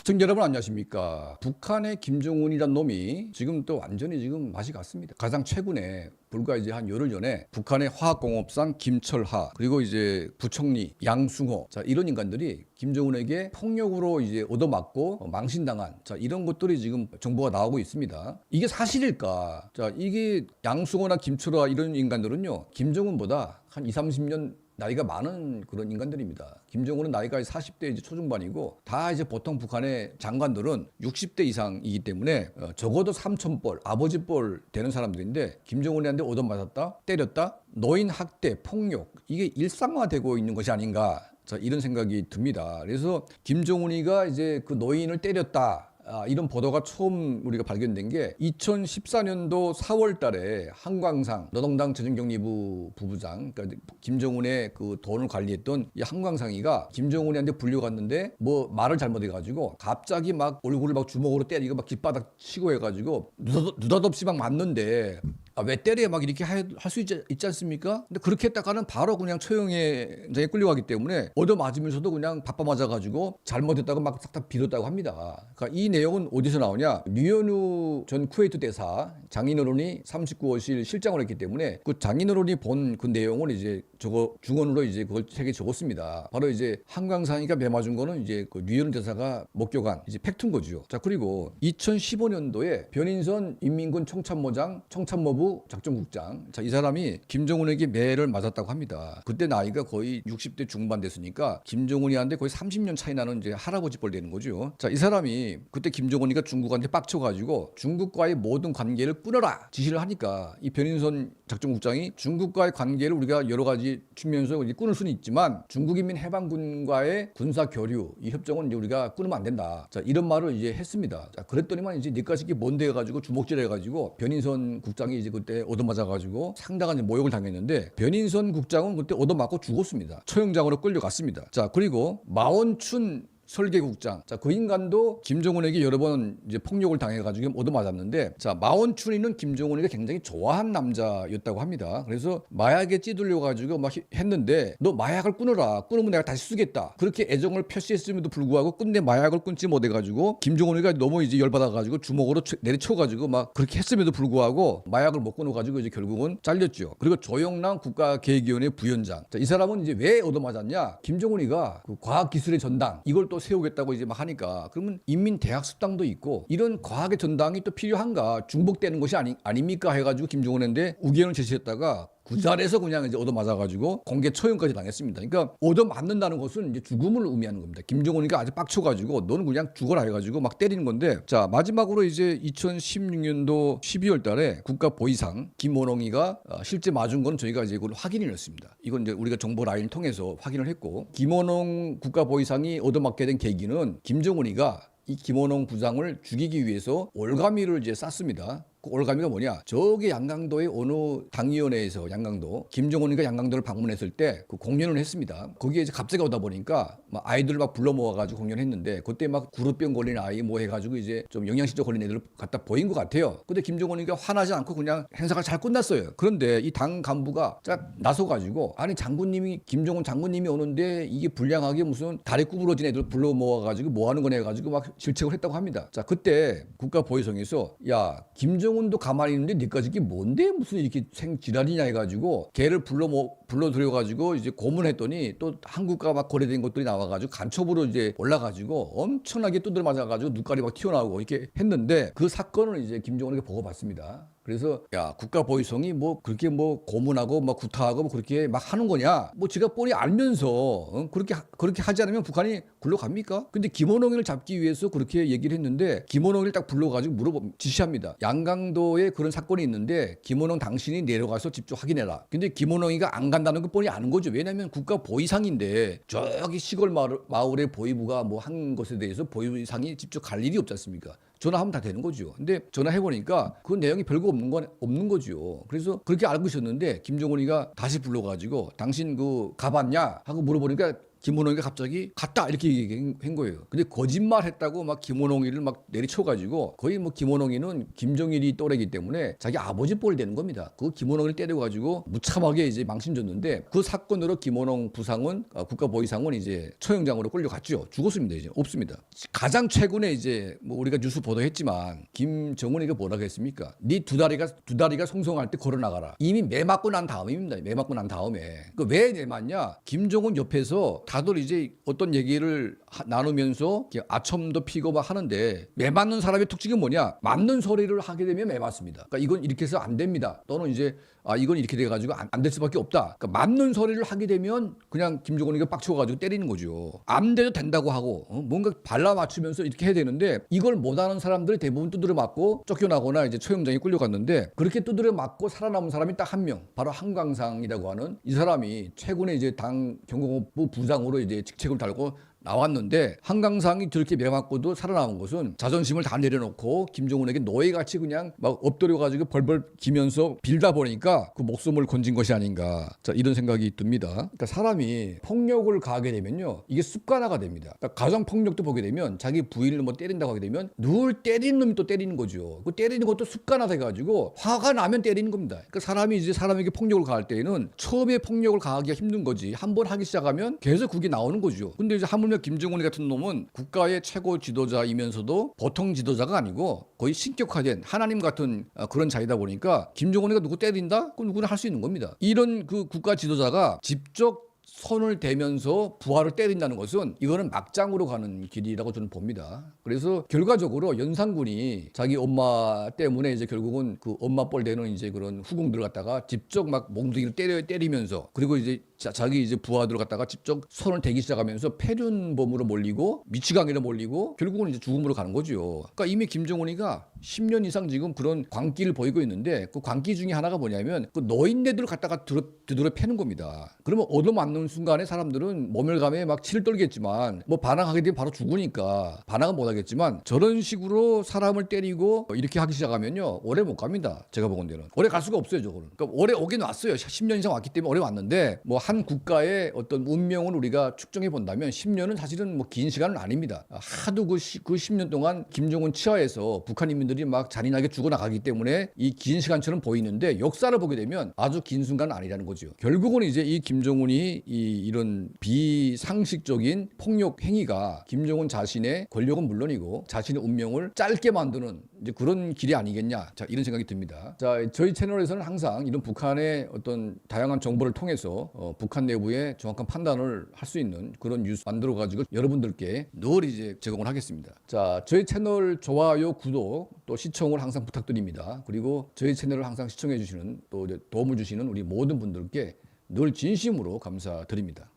시청자 여러분 안녕하십니까. 북한의 김정은이란 놈이 지금 또 완전히 지금 맛이 갔습니다. 가장 최근에 불과 이제 한 열흘 전에 북한의 화학공업상 김철하 그리고 이제 부총리 양승호 이런 인간들이 김정은에게 폭력으로 이제 얻어맞고 망신당한 이런 것들이 지금 정보가 나오고 있습니다. 이게 사실일까? 이게 양승호나 김철하 이런 인간들은요 김정은보다 한 20, 30년 나이가 많은 그런 인간들입니다. 김정은은 나이가 40대 이제 초중반이고 다 이제 보통 북한의 장관들은 60대 이상이기 때문에 적어도 삼촌뻘, 아버지뻘 되는 사람들인데 김정은한테 얻어맞았다, 때렸다, 노인 학대, 폭력 이게 일상화되고 있는 것이 아닌가 이런 생각이 듭니다. 그래서 김정은이가 이제 그 노인을 때렸다. 이런 보도가 처음 우리가 발견된 게 2014년도 4월 달에 한광상 노동당 재정경리부 부부장 그러니까 김정은의 그 돈을 관리했던 이 한광상이가 김정은이한테 불려갔는데 뭐 말을 잘못해가지고 갑자기 막 얼굴을 막 주먹으로 때리고 막 깃바닥 치고 해가지고 느닷없이 막 맞는데 왜 때려 막 이렇게 할 수 있지 않습니까? 근데 그렇게 했다가는 바로 그냥 처형장에 끌려가기 때문에 얻어맞으면서도 그냥 바빠 맞아가지고 잘못했다고 막 싹 다 빌었다고 합니다. 그러니까 이 내용은 어디서 나오냐? 류현우 전 쿠웨이트 대사 장인어른이 39호실 실장을 했기 때문에 그 장인어른이 본 그 내용을 이제 저거 중언으로 이제 그걸 책에 적었습니다. 바로 이제 한광상이가 매 맞은 거는 이제 그 류현우 대사가 목격한 이제 팩트인 거죠. 그리고 2015년도에 변인선 인민군 청참모장 청참모부 작전국장 이 사람이 김정은에게 매를 맞았다고 합니다. 그때 나이가 거의 60대 중반 됐으니까 김정은이한테 거의 30년 차이 나는 이제 할아버지 뻘 되는 거죠. 이 사람이 그때 김정은이가 중국한테 빡쳐가지고 중국과의 모든 관계를 끊어라 지시를 하니까 이 변인선 작전국장이 중국과의 관계를 우리가 여러 가지 측면에서 끊을 수는 있지만 중국인민해방군과의 군사 교류 이 협정은 이제 우리가 끊으면 안 된다. 이런 말을 이제 했습니다. 그랬더니만 이제 니까지 게 뭔데 해가지고 주먹질 해가지고 변인선 국장이 이제 그때 얻어맞아가지고 상당한 모욕을 당했는데 변인선 국장은 그때 얻어맞고 죽었습니다. 처형장으로 끌려갔습니다. 그리고 마원춘 설계국장. 그 인간도 김정은에게 여러 번 이제 폭력을 당해가지고 얻어맞았는데, 마원춘이는 김정은이가 굉장히 좋아한 남자였다고 합니다. 그래서 마약에 찌들려가지고 막 했는데, 너 마약을 끊어라. 끊으면 내가 다시 쓰겠다. 그렇게 애정을 표시했음에도 불구하고 끝내 마약을 끊지 못해가지고, 김정은이가 너무 이제 열받아가지고 주먹으로 내리쳐가지고 막 그렇게 했음에도 불구하고 마약을 못 끊어가지고 이제 결국은 잘렸죠. 그리고 조영남 국가계획위원회 부위원장. 이 사람은 이제 왜 얻어맞았냐? 김정은이가 그 과학기술의 전당, 이걸 또 세우겠다고 이제 막 하니까 그러면 인민대학습당도 있고 이런 과학의 전당이 또 필요한가 중복되는 것이 아닙니까 해가지고 김정은한테 우견을 제시했다가 그 자리에서 그냥 이제 얻어맞아가지고 공개 처형까지 당했습니다. 그러니까 얻어맞는다는 것은 이제 죽음을 의미하는 겁니다. 김정은이가 아주 빡쳐가지고 너는 그냥 죽어라 해가지고 막 때리는 건데, 마지막으로 이제 2016년도 12월 달에 국가보위상 김원홍이가 실제 맞은 건 저희가 이제 그걸 확인을 했습니다. 이건 이제 우리가 정보 라인을 통해서 확인을 했고, 김원홍 국가보위상이 얻어맞게 된 계기는 김정은이가 이 김원홍 부장을 죽이기 위해서 올가미를 이제 쌌습니다. 그 올가미가 뭐냐? 저기 양강도의 어느 당위원회에서 양강도 김정은이가 양강도를 방문했을 때 그 공연을 했습니다. 거기에 이제 갑자기 오다 보니까 막 아이들을 막 불러 모아가지고 공연했는데 그때 막 구루병 걸린 아이 뭐 해가지고 이제 좀 영양실조 걸린 애들을 갖다 보인 것 같아요. 근데 김정은이가 화나지 않고 그냥 행사가 잘 끝났어요. 그런데 이 당 간부가 쫙 나서가지고 아니 장군님이 김정은 장군님이 오는데 이게 불량하게 무슨 다리 구부러진 애들 불러 모아가지고 뭐 하는 거냐 해가지고 막 질책을 했다고 합니다. 그때 국가보위성에서 야 김정은도 가만히 있는데 니까지 이게 뭔데 무슨 이렇게 생지랄이냐 해가지고 걔를 불러들여가지고 이제 고문했더니 또 한국과 막 거래된 것들이 나와가지고 간첩으로 이제 올라가지고 엄청나게 두드려 맞아가지고 눈깔이 막 튀어나오고 이렇게 했는데 그 사건을 이제 김정은에게 보고받습니다. 그래서 야 국가보위성이 뭐 그렇게 뭐 고문하고 막 구타하고 뭐 그렇게 막 하는 거냐? 뭐 지가 뻔히 알면서 그렇게 하지 않으면 북한이 굴러갑니까? 근데 김원홍이를 잡기 위해서 그렇게 얘기를 했는데 김원홍이를 딱 불러가지고 지시합니다. 양강도에 그런 사건이 있는데 김원홍 당신이 내려가서 직접 확인해라. 근데 김원홍이가 안 간다는 거 뻔히 아는 거죠. 왜냐하면 국가보위상인데 저기 시골 마을의 보위부가 뭐 한 것에 대해서 보위상이 직접 갈 일이 없지 않습니까? 전화하면 다 되는 거죠. 근데 전화해보니까 그 내용이 별거 없는 거죠. 그래서 그렇게 알고 있었는데 김정은이가 다시 불러가지고 당신 그 가봤냐? 하고 물어보니까 김원홍이가 갑자기 갔다 이렇게 얘기한 거예요. 근데 거짓말했다고 막 김원홍이를 막 내리쳐가지고 거의 뭐 김원홍이는 김정일이 또래기 때문에 자기 아버지 뻘 되는 겁니다. 그 김원홍이를 때려가지고 무참하게 이제 망신줬는데 그 사건으로 김원홍 부상은 국가보위상은 이제 처형장으로 끌려갔죠. 죽었습니다. 이제 없습니다. 가장 최근에 이제 뭐 우리가 뉴스 보도했지만 김정은이가 뭐라고 했습니까? 네 두 다리가 송송할 때 걸어 나가라. 이미 매 맞고 난 다음입니다. 매 맞고 난 다음에 왜 매 맞냐? 김정은 옆에서 다들 이제 어떤 얘기를 나누면서 아첨도 피고 막 하는데 매 맞는 사람의 특징이 뭐냐? 맞는 소리를 하게 되면 매 맞습니다. 그러니까 이건 이렇게 해서 안 됩니다. 또는 이제 이건 이렇게 돼가지고 안 될 수밖에 없다. 그러니까 맞는 소리를 하게 되면 그냥 김정은이가 빡쳐가지고 때리는 거죠. 안 돼도 된다고 하고 뭔가 발라 맞추면서 이렇게 해야 되는데 이걸 못하는 사람들이 대부분 두드려 맞고 쫓겨나거나 이제 처형장에 끌려갔는데 그렇게 두드려 맞고 살아남은 사람이 딱 한 명, 바로 한광상이라고 하는 이 사람이 최근에 이제 당 경공업부 부장으로 이제 직책을 달고 나왔는데 한강상이 저렇게 매맞고도 살아남은 것은 자존심을 다 내려놓고 김정은에게 노예같이 그냥 막 엎드려가지고 벌벌 기면서 빌다 보니까 그 목숨을 건진 것이 아닌가, 자 이런 생각이 듭니다. 그러니까 사람이 폭력을 가하게 되면요 이게 습관화가 됩니다. 그러니까 가정폭력도 보게 되면 자기 부인을 뭐 때린다고 하게 되면 늘 때리는 놈이 또 때리는 거죠. 그 때리는 것도 습관화 돼가지고 화가 나면 때리는 겁니다. 그러니까 사람이 이제 사람에게 폭력을 가할 때에는 처음에 폭력을 가하기가 힘든 거지 한 번 하기 시작하면 계속 그게 나오는 거죠. 근데 이제 하물며 김정은이 같은 놈은 국가의 최고 지도자이면서도 보통 지도자가 아니고 거의 신격화된 하나님 같은 그런 자이다 보니까 김정은이가 누구 때린다? 그럼 누구나 할 수 있는 겁니다. 이런 그 국가 지도자가 직접 손을 대면서 부하를 때린다는 것은 이거는 막장으로 가는 길이라고 저는 봅니다. 그래서 결과적으로 연산군이 자기 엄마 때문에 이제 결국은 그 엄마 뻘 되는 이제 그런 후궁들을 갖다가 직접 막 몽둥이를 때리면서 그리고 이제 자기 이제 부하들을 갖다가 직접 손을 대기 시작하면서 폐륜범으로 몰리고 미치광이로 몰리고 결국은 이제 죽음으로 가는 거죠. 그러니까 이미 김정은이가 10년 이상 지금 그런 광기를 보이고 있는데 그 광기 중에 하나가 뭐냐면 그 노인네들을 갖다가 드드러 패는 겁니다. 그러면 얻어맞는 순간에 사람들은 모멸감에 막 치를 떨겠지만 뭐 반항하게 되면 바로 죽으니까 반항은 못하겠지만 저런 식으로 사람을 때리고 이렇게 하기 시작하면요 오래 못 갑니다. 제가 보건대는 오래 갈 수가 없어요. 저거는. 그러니까 오래 오긴 왔어요. 10년 이상 왔기 때문에 오래 왔는데 뭐 한 국가의 어떤 운명을 우리가 측정해 본다면 10년은 사실은 뭐 긴 시간은 아닙니다. 하도 그 10년 동안 김정은 치하에서 북한 인민들이 막 잔인하게 죽어나가기 때문에 이 긴 시간처럼 보이는데 역사를 보게 되면 아주 긴 순간은 아니라는 거죠. 결국은 이제 이 김정은이 이런 비상식적인 폭력 행위가 김정은 자신의 권력은 물론이고 자신의 운명을 짧게 만드는 이제 그런 길이 아니겠냐, 자 이런 생각이 듭니다. 자 저희 채널에서는 항상 이런 북한의 어떤 다양한 정보를 통해서 북한 내부의 정확한 판단을 할 수 있는 그런 뉴스 만들어 가지고 여러분들께 늘 이제 제공을 하겠습니다. 자 저희 채널 좋아요, 구독 또 시청을 항상 부탁드립니다. 그리고 저희 채널을 항상 시청해 주시는 또 도움을 주시는 우리 모든 분들께 늘 진심으로 감사드립니다.